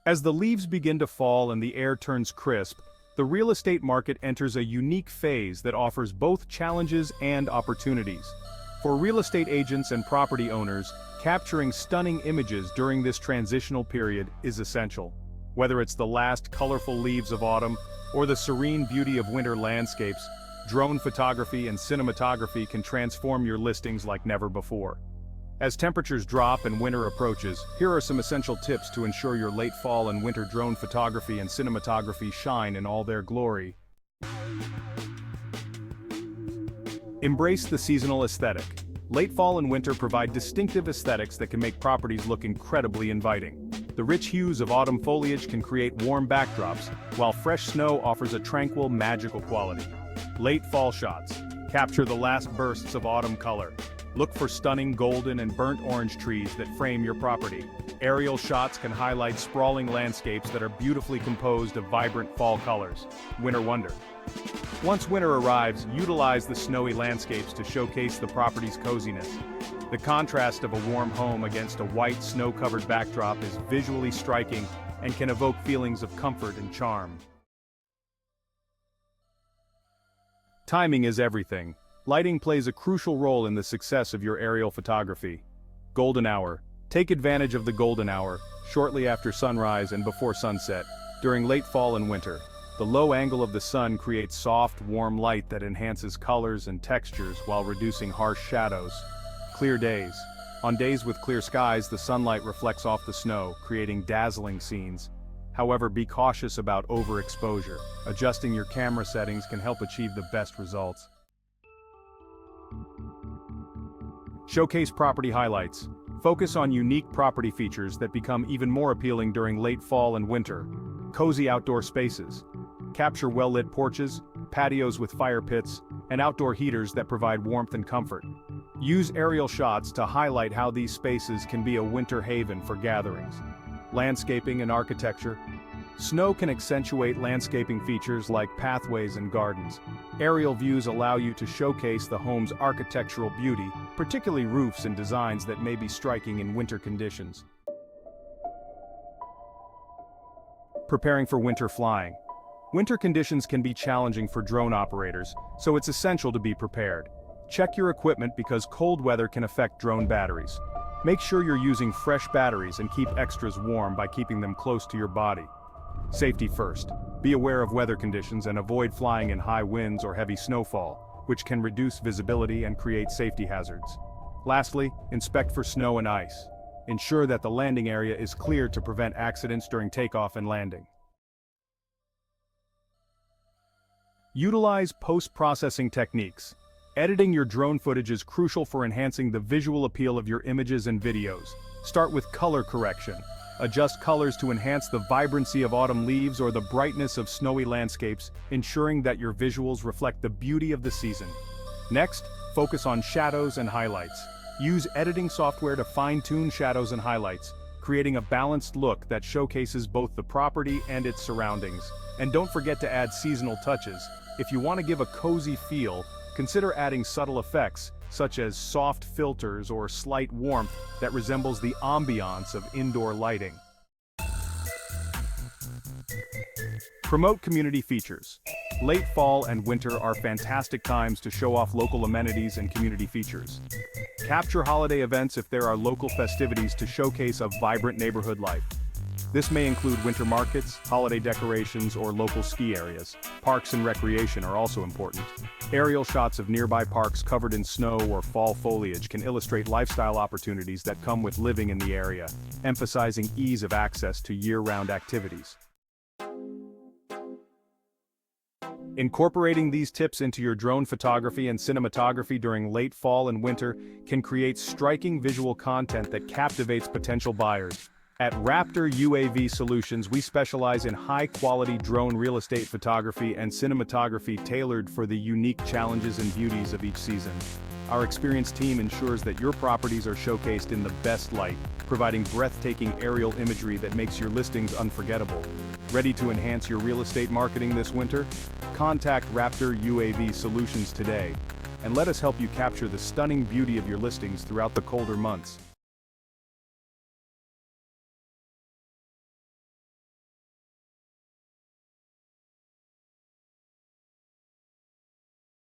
As the leaves begin to fall and the air turns crisp, the real estate market enters a unique phase that offers both challenges and opportunities. For real estate agents and property owners, capturing stunning images during this transitional period is essential. Whether it's the last colorful leaves of autumn or the serene beauty of winter landscapes, drone photography and cinematography can transform your listings like never before. As temperatures drop and winter approaches, here are some essential tips to ensure your late fall and winter drone photography and cinematography shine in all their glory. Embrace the seasonal aesthetic. Late fall and winter provide distinctive aesthetics that can make properties look incredibly inviting. The rich hues of autumn foliage can create warm backdrops, while fresh snow offers a tranquil, magical quality. Late fall shots. Capture the last bursts of autumn color. Look for stunning golden and burnt orange trees that frame your property. Aerial shots can highlight sprawling landscapes that are beautifully composed of vibrant fall colors. Winter wonder. Once winter arrives, utilize the snowy landscapes to showcase the property's coziness. The contrast of a warm home against a white, snow-covered backdrop is visually striking and can evoke feelings of comfort and charm. Timing is everything. Lighting plays a crucial role in the success of your aerial photography. Golden hour. Take advantage of the golden hour, shortly after sunrise and before sunset, during late fall and winter. The low angle of the sun creates soft, warm light that enhances colors and textures while reducing harsh shadows. Clear days. On days with clear skies, the sunlight reflects off the snow, creating dazzling scenes. However, be cautious about overexposure. Adjusting your camera settings can help achieve the best results. Showcase property highlights. Focus on unique property features that become even more appealing during late fall and winter. Cozy outdoor spaces. Capture well-lit porches, patios with fire pits, and outdoor heaters that provide warmth and comfort. Use aerial shots to highlight how these spaces can be a winter haven for gatherings. Landscaping and architecture. Snow can accentuate landscaping features like pathways and gardens. Aerial views allow you to showcase the home's architectural beauty, particularly roofs and designs that may be striking in winter conditions. Preparing for winter flying. Winter conditions can be challenging for drone operators, so it's essential to be prepared. Check your equipment because cold weather can affect drone batteries. Make sure you're using fresh batteries and keep extras warm by keeping them close to your body. Safety first. Be aware of weather conditions and avoid flying in high winds or heavy snowfall, which can reduce visibility and create safety hazards. Lastly, inspect for snow and ice. Ensure that the landing area is clear to prevent accidents during takeoff and landing. Utilize post-processing techniques. Editing your drone footage is crucial for enhancing the visual appeal of your images and videos. Start with color correction. Adjust colors to enhance the vibrancy of autumn leaves or the brightness of snowy landscapes, ensuring that your visuals reflect the beauty of the season. Next, focus on shadows and highlights. Use editing software to fine-tune shadows and highlights, creating a balanced look that showcases both the property and its surroundings. And don't forget to add seasonal touches. If you want to give a cozy feel, consider adding subtle effects, such as soft filters or slight warmth that resembles the ambiance of indoor lighting. Promote community features. Late fall and winter are fantastic times to show off local amenities and community features. Capture holiday events if there are local festivities to showcase a vibrant neighborhood life. This may include winter markets, holiday decorations, or local ski areas. Parks and recreation are also important. Aerial shots of nearby parks covered in snow or fall foliage can illustrate lifestyle opportunities that come with living in the area, emphasizing ease of access to year-round activities. Incorporating these tips into your drone photography and cinematography during late fall and winter can create striking visual content that captivates potential buyers. At Raptor UAV Solutions, we specialize in high-quality drone real estate photography and cinematography tailored for the unique challenges and beauties of each season. Our experienced team ensures that your properties are showcased in the best light, providing breathtaking aerial imagery that makes your listings unforgettable. Ready to enhance your real estate marketing this winter? Contact Raptor UAV Solutions today, and let us help you capture the stunning beauty of your listings throughout the colder months.